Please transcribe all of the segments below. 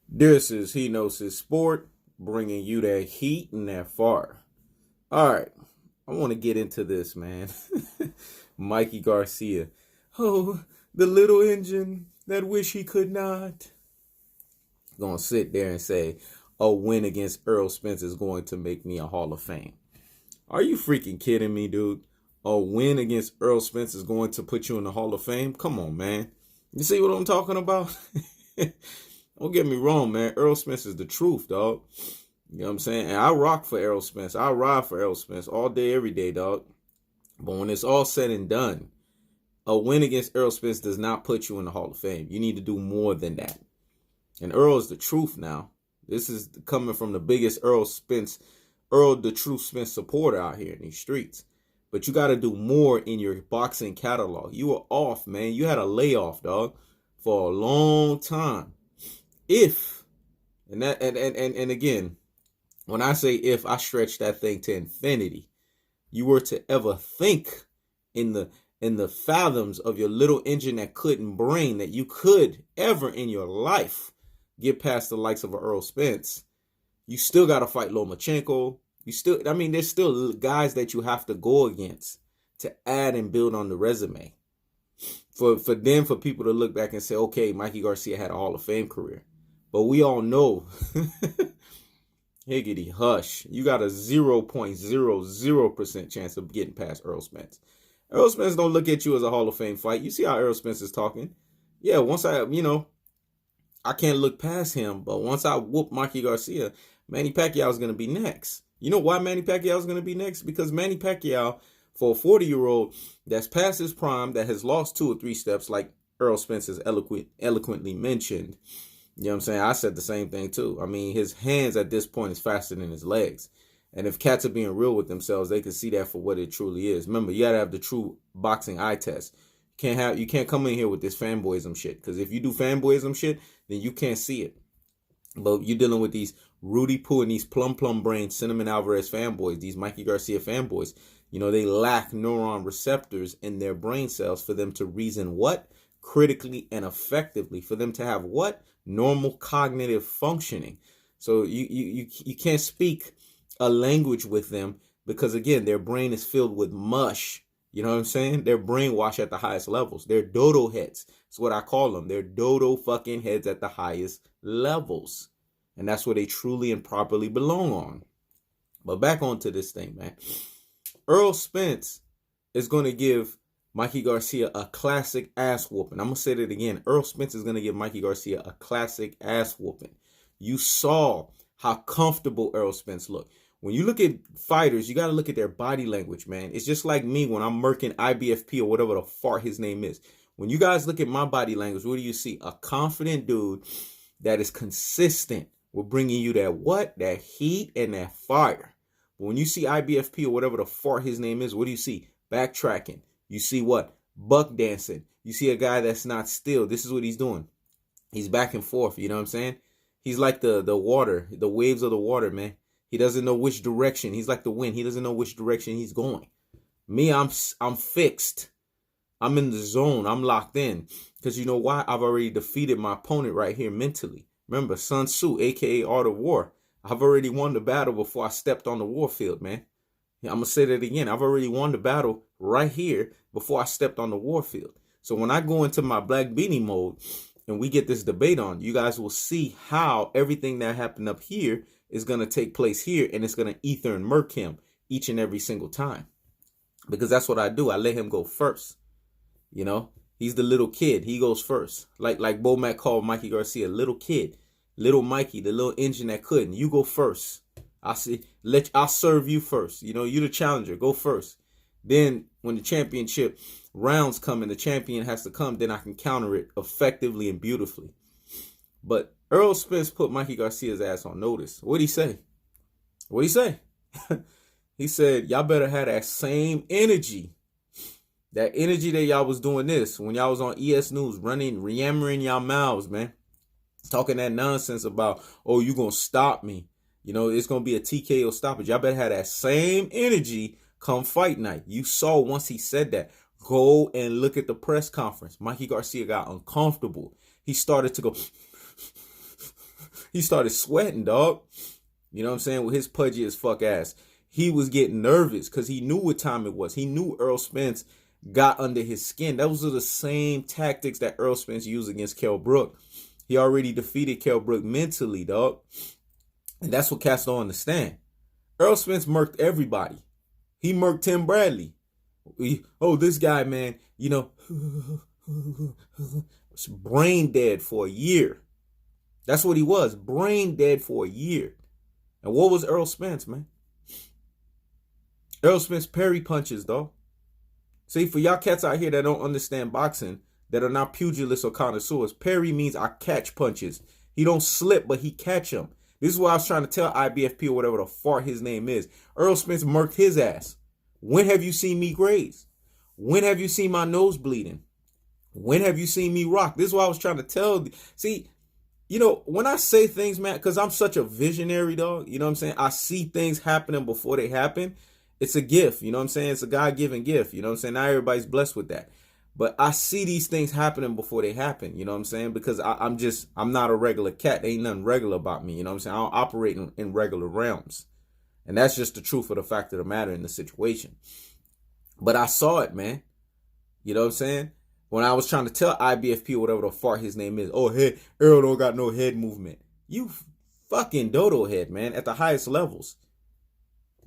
This is He Knows His Sport, bringing you that heat and that fire. All right, I want to get into this, man. Mikey Garcia. Oh, the little engine that wish he could not. Gonna sit there and say a win against Errol Spence is going to make me a Hall of Fame. Are you freaking kidding me, dude? A win against Errol Spence is going to put you in the Hall of Fame? Come on, man. You see what I'm talking about? Don't get me wrong, man. Errol Spence is the truth, dog. You know what I'm saying? And I rock for Errol Spence. I ride for Errol Spence all day, every day, dog. But when it's all said and done, a win against Errol Spence does not put you in the Hall of Fame. You need to do more than that. And Errol is the truth now. This is coming from the biggest Errol the Truth Spence supporter out here in these streets. But you got to do more in your boxing catalog. You were off, man. You had a layoff, dog, for a long time. If, and again, when I say if, I stretch that thing to infinity. You were to ever think in the fathoms of your little engine that couldn't brain that you could ever in your life get past the likes of a Errol Spence, you still got to fight Lomachenko. There's still guys that you have to go against to add and build on the resume. For people to look back and say, okay, Mikey Garcia had a Hall of Fame career. But we all know, higgity hush, you got a 0.00% chance of getting past Errol Spence. Errol Spence don't look at you as a Hall of Fame fight. You see how Errol Spence is talking? Yeah, once I can't look past him, but once I whoop Mikey Garcia, Manny Pacquiao is going to be next. You know why Manny Pacquiao is going to be next? Because Manny Pacquiao, for a 40-year-old that's past his prime, that has lost 2 or 3 steps, like Errol Spence has eloquently mentioned. You know what I'm saying? I said the same thing too. I mean, his hands at this point is faster than his legs. And if cats are being real with themselves, they can see that for what it truly is. Remember, you gotta have the true boxing eye test. You can't come in here with this fanboyism shit. Because if you do fanboyism shit, then you can't see it. But you're dealing with these Rudy Poo and these plum brain Cinnamon Alvarez fanboys, these Mikey Garcia fanboys. You know, they lack neuron receptors in their brain cells for them to reason what? Critically and effectively. For them to have what? Normal cognitive functioning. So you can't speak a language with them because, again, their brain is filled with mush. You know what I'm saying? They're brainwashed at the highest levels. They're dodo heads. That's what I call them. They're dodo fucking heads at the highest levels. And that's where they truly and properly belong on. But back onto this thing, man. Errol Spence is going to give Mikey Garcia a classic ass whooping. I'm going to say that again. Errol Spence is going to give Mikey Garcia a classic ass whooping. You saw how comfortable Errol Spence looked. When you look at fighters, you got to look at their body language, man. It's just like me when I'm murking IBFP or whatever the fart his name is. When you guys look at my body language, what do you see? A confident dude that is consistent with bringing you that what? That heat and that fire. But when you see IBFP or whatever the fart his name is, what do you see? Backtracking. You see what? Buck dancing. You see a guy that's not still. This is what he's doing. He's back and forth. You know what I'm saying? He's like the water, the waves of the water, man. He doesn't know which direction. He's like the wind. He doesn't know which direction he's going. Me, I'm fixed. I'm in the zone. I'm locked in. Because you know why? I've already defeated my opponent right here mentally. Remember, Sun Tzu, a.k.a. Art of War. I've already won the battle before I stepped on the warfield, man. I'm going to say that again. I've already won the battle right here before I stepped on the warfield. So when I go into my Black Beanie mode and we get this debate on, you guys will see how everything that happened up here is going to take place here, and it's going to ether and murk him each and every single time. Because that's what I do. I let him go first. You know, he's the little kid. He goes first. Like Bo Mac called Mikey Garcia, little kid. Little Mikey, the little engine that couldn't. You go first. I'll serve you first. You know, you the challenger. Go first. Then when the championship rounds come and the champion has to come, then I can counter it effectively and beautifully. But Errol Spence put Mikey Garcia's ass on notice. What'd he say? What'd he say? He said, y'all better have that same energy. That energy that y'all was doing this when y'all was on ES News, yammering y'all mouths, man. Talking that nonsense about, oh, you gonna stop me. You know, it's going to be a TKO stoppage. Y'all better have that same energy come fight night. You saw once he said that. Go and look at the press conference. Mikey Garcia got uncomfortable. He started to go, He started sweating, dog. You know what I'm saying? With his pudgy as fuck ass. He was getting nervous because he knew what time it was. He knew Errol Spence got under his skin. Those are the same tactics that Errol Spence used against Kell Brook. He already defeated Kell Brook mentally, dog. And that's what cats don't understand. Errol Spence murked everybody. He murked Tim Bradley. This guy, man, you know, was brain dead for a year. That's what he was, brain dead for a year. And what was Errol Spence, man? Errol Spence parry punches, dog. See, for y'all cats out here that don't understand boxing, that are not pugilists or connoisseurs, parry means I catch punches. He don't slip, but he catch them. This is what I was trying to tell IBFP or whatever the fart his name is. Errol Spence murked his ass. When have you seen me graze? When have you seen my nose bleeding? When have you seen me rock? This is what I was trying to tell. See, you know, when I say things, man, because I'm such a visionary, dog, you know what I'm saying? I see things happening before they happen. It's a gift, you know what I'm saying? It's a God-given gift, you know what I'm saying? Not everybody's blessed with that. But I see these things happening before they happen, you know what I'm saying? Because I'm not a regular cat. There ain't nothing regular about me, you know what I'm saying? I don't operate in regular realms. And that's just the truth of the fact of the matter in the situation. But I saw it, man. You know what I'm saying? When I was trying to tell IBFP or whatever the fart his name is, Errol don't got no head movement. You fucking dodo head, man, at the highest levels.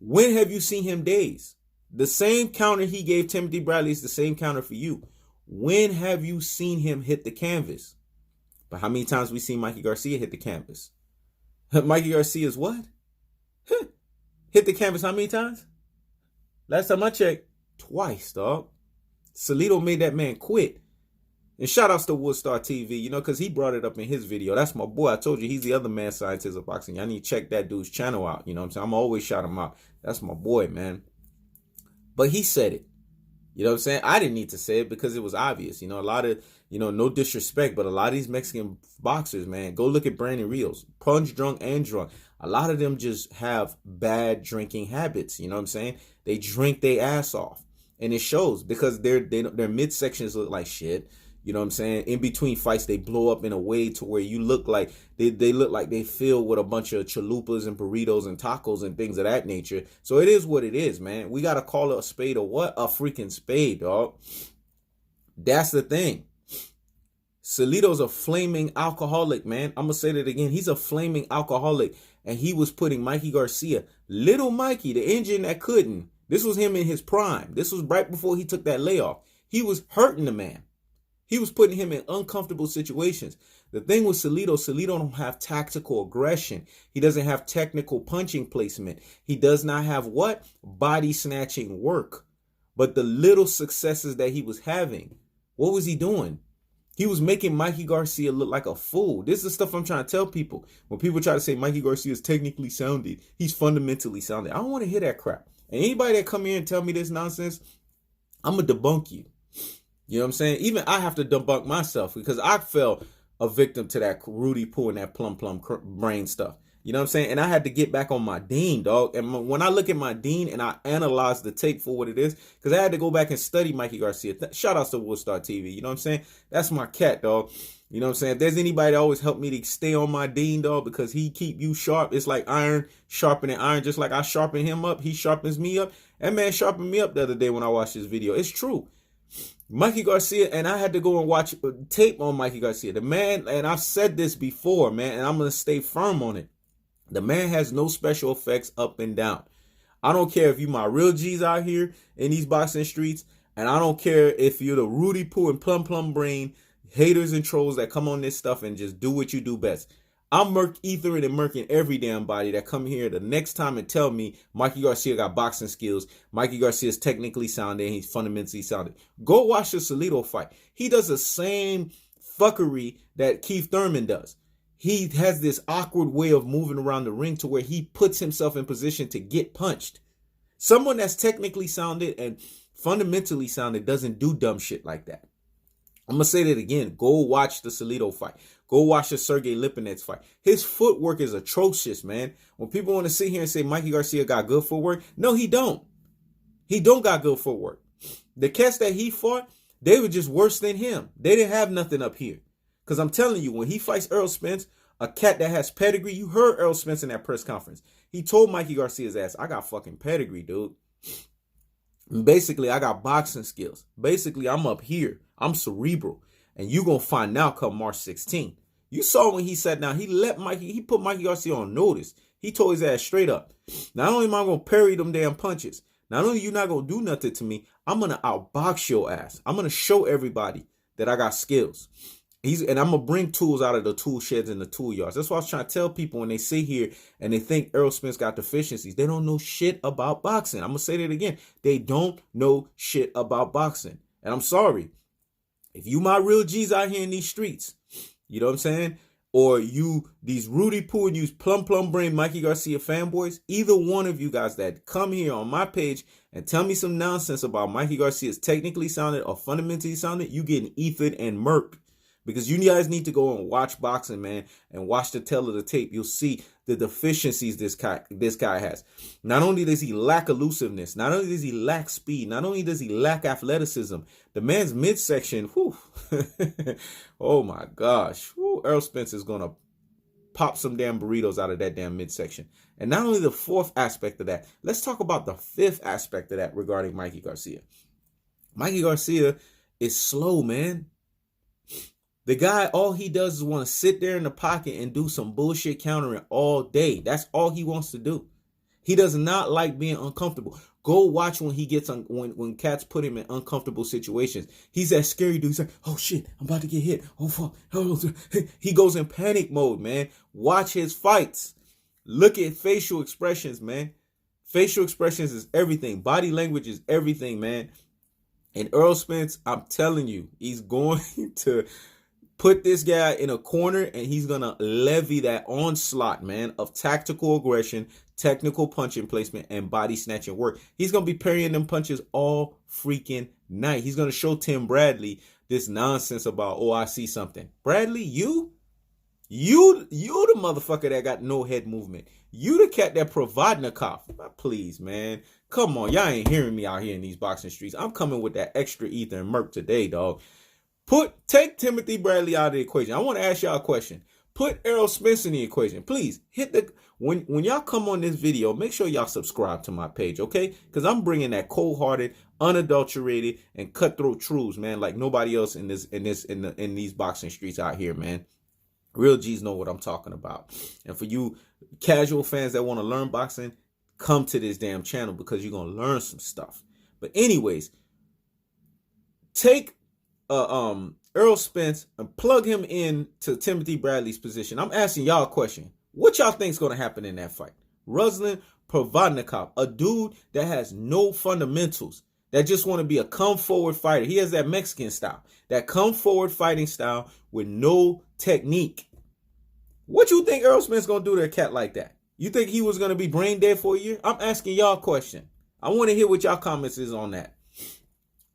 When have you seen him daze? The same counter he gave Timothy Bradley is the same counter for you. When have you seen him hit the canvas? But how many times we seen Mikey Garcia hit the canvas? Mikey Garcia's what? Hit the canvas how many times? Last time I checked, twice, dog. Salido made that man quit. And shout outs to Woodstar TV, you know, because he brought it up in his video. That's my boy. I told you he's the other mad scientist of boxing. I need to check that dude's channel out. You know what I'm saying? I'm always shout him out. That's my boy, man. But he said it. You know what I'm saying? I didn't need to say it because it was obvious. You know, a lot of, you know, no disrespect, but a lot of these Mexican boxers, man, go look at Brandon Rios. Punch drunk and drunk. A lot of them just have bad drinking habits. You know what I'm saying? They drink their ass off. And it shows because their midsections look like shit. You know what I'm saying? In between fights, they blow up in a way to where you look like they look like they filled with a bunch of chalupas and burritos and tacos and things of that nature. So it is what it is, man. We got to call it a spade or what? A freaking spade, dog. That's the thing. Salido's a flaming alcoholic, man. I'm going to say that again. He's a flaming alcoholic. And he was putting Mikey Garcia, little Mikey, the engine that couldn't. This was him in his prime. This was right before he took that layoff. He was hurting the man. He was putting him in uncomfortable situations. The thing with Salido don't have tactical aggression. He doesn't have technical punching placement. He does not have what? Body snatching work. But the little successes that he was having, what was he doing? He was making Mikey Garcia look like a fool. This is the stuff I'm trying to tell people. When people try to say Mikey Garcia is technically sounded, he's fundamentally sounded. I don't want to hear that crap. And anybody that come here and tell me this nonsense, I'm going to debunk you. You know what I'm saying? Even I have to debunk myself because I fell a victim to that Rudy Poo and that plum brain stuff. You know what I'm saying? And I had to get back on my Dean, dog. And when I look at my Dean and I analyze the tape for what it is, because I had to go back and study Mikey Garcia. Shout out to Woodstar TV. You know what I'm saying? That's my cat, dog. You know what I'm saying? If there's anybody that always helped me to stay on my Dean, dog, because he keep you sharp. It's like iron sharpening iron. Just like I sharpen him up, he sharpens me up. That man sharpened me up the other day when I watched this video. It's true. Mikey Garcia, and I had to go and watch tape on Mikey Garcia. The man, and I've said this before, man, and I'm going to stay firm on it. The man has no special effects up and down. I don't care if you my real G's out here in these boxing streets, and I don't care if you're the Rudy Poo and plum brain haters and trolls that come on this stuff and just do what you do best. I'm ethering and murking every damn body that come here the next time and tell me Mikey Garcia got boxing skills. Mikey Garcia is technically sound and he's fundamentally sounded. Go watch the Salido fight. He does the same fuckery that Keith Thurman does. He has this awkward way of moving around the ring to where he puts himself in position to get punched. Someone that's technically sounded and fundamentally sounded doesn't do dumb shit like that. I'm going to say that again. Go watch the Salido fight. Go watch the Sergey Lipinets fight. His footwork is atrocious, man. When people want to sit here and say Mikey Garcia got good footwork, no, he don't. He don't got good footwork. The cats that he fought, they were just worse than him. They didn't have nothing up here. Because I'm telling you, when he fights Errol Spence, A cat that has pedigree. You heard Errol Spence in that press conference. He told Mikey Garcia's ass, I got fucking pedigree, dude. Basically, I got boxing skills. Basically, I'm up here. I'm cerebral. And you going to find out come March 16th. You saw when he sat down, he put Mikey Garcia on notice. He told his ass straight up, not only am I going to parry them damn punches, not only you not going to do nothing to me, I'm going to outbox your ass. I'm going to show everybody that I got skills. And I'm going to bring tools out of the tool sheds and the tool yards. That's what I was trying to tell people when they sit here and they think Errol Spence got deficiencies. They don't know shit about boxing. I'm going to say that again. They don't know shit about boxing. And I'm sorry. If you my real G's out here in these streets, you know what I'm saying? Or you, these Rudy Poo and you plum brain Mikey Garcia fanboys, either one of you guys that come here on my page and tell me some nonsense about Mikey Garcia's technically sounded or fundamentally sounded, you getting ethered and murked. Because you guys need to go and watch boxing, man, and watch the tail of the tape. You'll see the deficiencies this guy has. Not only does he lack elusiveness, not only does he lack speed, not only does he lack athleticism, the man's midsection, whew, oh my gosh, whew, Errol Spence is going to pop some damn burritos out of that damn midsection. And not only the fourth aspect of that, let's talk about the fifth aspect of that regarding Mikey Garcia. Mikey Garcia is slow, man. The guy, all he does is want to sit there in the pocket and do some bullshit countering all day. That's all he wants to do. He does not like being uncomfortable. Go watch when he gets when cats put him in uncomfortable situations. He's that scary dude. He's like, oh shit, I'm about to get hit. Oh fuck. He goes in panic mode, man. Watch his fights. Look at facial expressions, man. Facial expressions is everything. Body language is everything, man. And Errol Spence, I'm telling you, he's going to put this guy in a corner and he's going to levy that onslaught, man, of tactical aggression, technical punching placement, and body snatching work. He's going to be parrying them punches all freaking night. He's going to show Tim Bradley this nonsense about, oh, I see something. Bradley, you the motherfucker that got no head movement. You the cat that Provodnikov. Please, man. Come on. Y'all ain't hearing me out here in these boxing streets. I'm coming with that extra ether and murk today, dog. Take Timothy Bradley out of the equation. I want to ask y'all a question. Put Errol Spence in the equation. Please hit when y'all come on this video, make sure y'all subscribe to my page, okay? Because I'm bringing that cold-hearted, unadulterated, and cutthroat truths, man, like nobody else in these boxing streets out here, man. Real G's know what I'm talking about. And for you casual fans that want to learn boxing, come to this damn channel because you're gonna learn some stuff. But anyways, take Errol Spence and plug him in to Timothy Bradley's position. I'm asking y'all a question. What y'all think's going to happen in that fight? Ruslan Provodnikov, a dude that has no fundamentals, that just want to be a come forward fighter. He has that Mexican style, that come forward fighting style with no technique. What you think Errol Spence going to do to a cat like that? You think he was going to be brain dead for a year? I'm asking y'all a question. I want to hear what y'all comments is on that.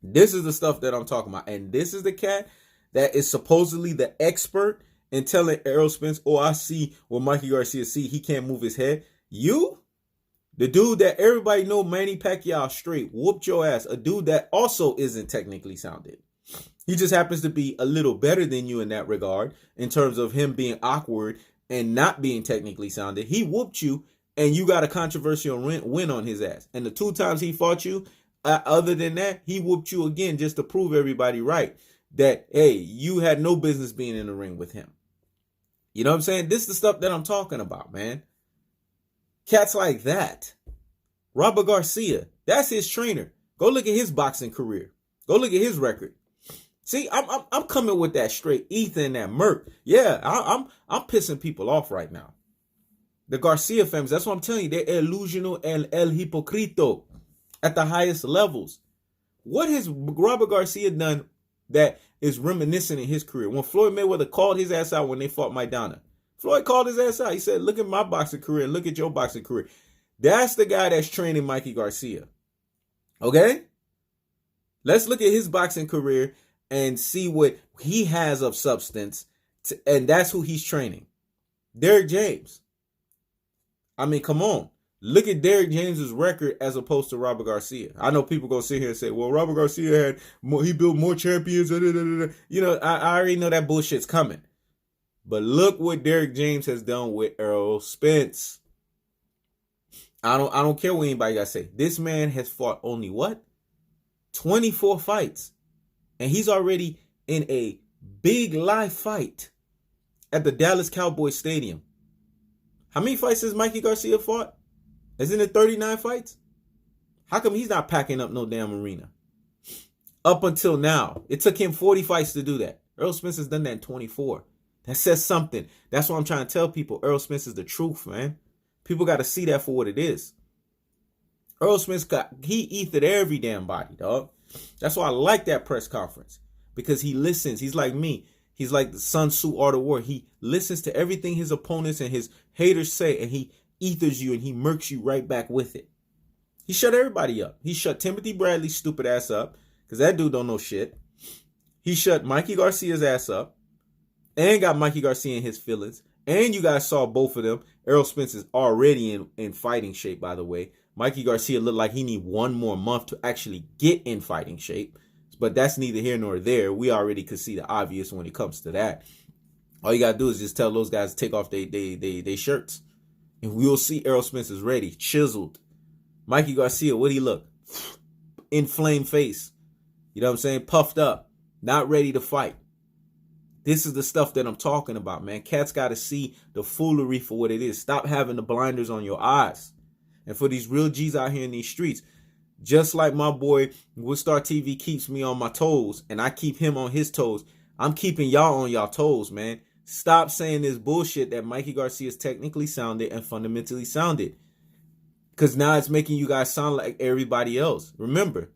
This is the stuff that I'm talking about. And this is the cat that is supposedly the expert in telling Errol Spence, oh, I see what Mikey Garcia see. He can't move his head. You, the dude that everybody know Manny Pacquiao straight, whooped your ass. A dude that also isn't technically sounded. He just happens to be a little better than you in that regard in terms of him being awkward and not being technically sounded. He whooped you and you got a controversial win on his ass. And the 2 times he fought you, other than that, he whooped you again just to prove everybody right that, hey, you had no business being in the ring with him. You know what I'm saying? This is the stuff that I'm talking about, man. Cats like that. Robert Garcia, that's his trainer. Go look at his boxing career. Go look at his record. See, I'm coming with that straight ether and that murk. Yeah, I'm pissing people off right now. The Garcia families, that's what I'm telling you. They're illusional and el hipocrito at the highest levels. What has Robert Garcia done that is reminiscent in his career? When Floyd Mayweather called his ass out when they fought Maidana, Floyd called his ass out. He said, look at my boxing career. Look at your boxing career. That's the guy that's training Mikey Garcia. Okay? Let's look at his boxing career and see what he has of substance. And that's who he's training. Derrick James. I mean, come on. Look at Derrick James's record as opposed to Robert Garcia. I know people going to sit here and say, well, Robert Garcia had more, he built more champions. You know, I already know that bullshit's coming. But look what Derrick James has done with Errol Spence. I don't care what anybody got to say. This man has fought only what? 24 fights. And he's already in a big live fight at the Dallas Cowboys Stadium. How many fights has Mikey Garcia fought? Isn't it 39 fights? How come he's not packing up no damn arena? Up until now. It took him 40 fights to do that. Errol Spence has done that in 24. That says something. That's what I'm trying to tell people. Errol Spence is the truth, man. People got to see that for what it is. Errol Spence he ethered every damn body, dog. That's why I like that press conference. Because he listens. He's like me. He's like the Sun Tzu Art of War. He listens to everything his opponents and his haters say, and he ethers you and he murks you right back with it. He shut everybody up. He shut Timothy Bradley's stupid ass up, because that dude don't know shit. He shut Mikey Garcia's ass up and got Mikey Garcia in his feelings. And you guys saw both of them. Errol Spence is already in fighting shape, by the way. Mikey Garcia looked like he need one more month to actually get in fighting shape. But that's neither here nor there. We already could see the obvious when it comes to that. All you got to do is just tell those guys to take off their shirts. And we will see Errol Spence is ready, chiseled. Mikey Garcia, what he look? Inflamed face. You know what I'm saying? Puffed up. Not ready to fight. This is the stuff that I'm talking about, man. Cats got to see the foolery for what it is. Stop having the blinders on your eyes. And for these real G's out here in these streets, just like my boy Woodstar TV keeps me on my toes and I keep him on his toes, I'm keeping y'all on y'all toes, man. Stop saying this bullshit that Mikey Garcia is technically sounded and fundamentally sounded. Because now it's making you guys sound like everybody else. Remember,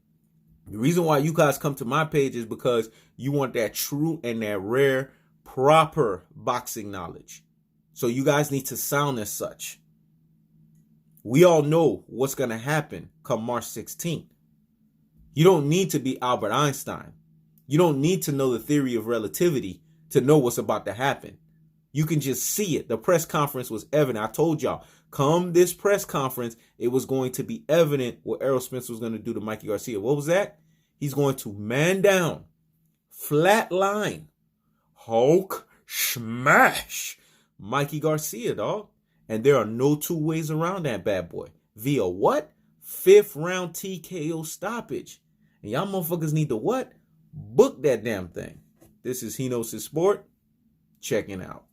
the reason why you guys come to my page is because you want that true and that rare, proper boxing knowledge. So you guys need to sound as such. We all know what's going to happen come March 16th. You don't need to be Albert Einstein. You don't need to know the theory of relativity to know what's about to happen. You can just see it. The press conference was evident. I told y'all, come this press conference, it was going to be evident what Errol Spence was going to do to Mikey Garcia. What was that? He's going to man down, flatline, HulkSmash Mikey Garcia, dog. And there are no two ways around that bad boy. Via what? 5th round TKO stoppage. And y'all motherfuckers need to what? Book that damn thing. This is He Knows His Sport. Checking out.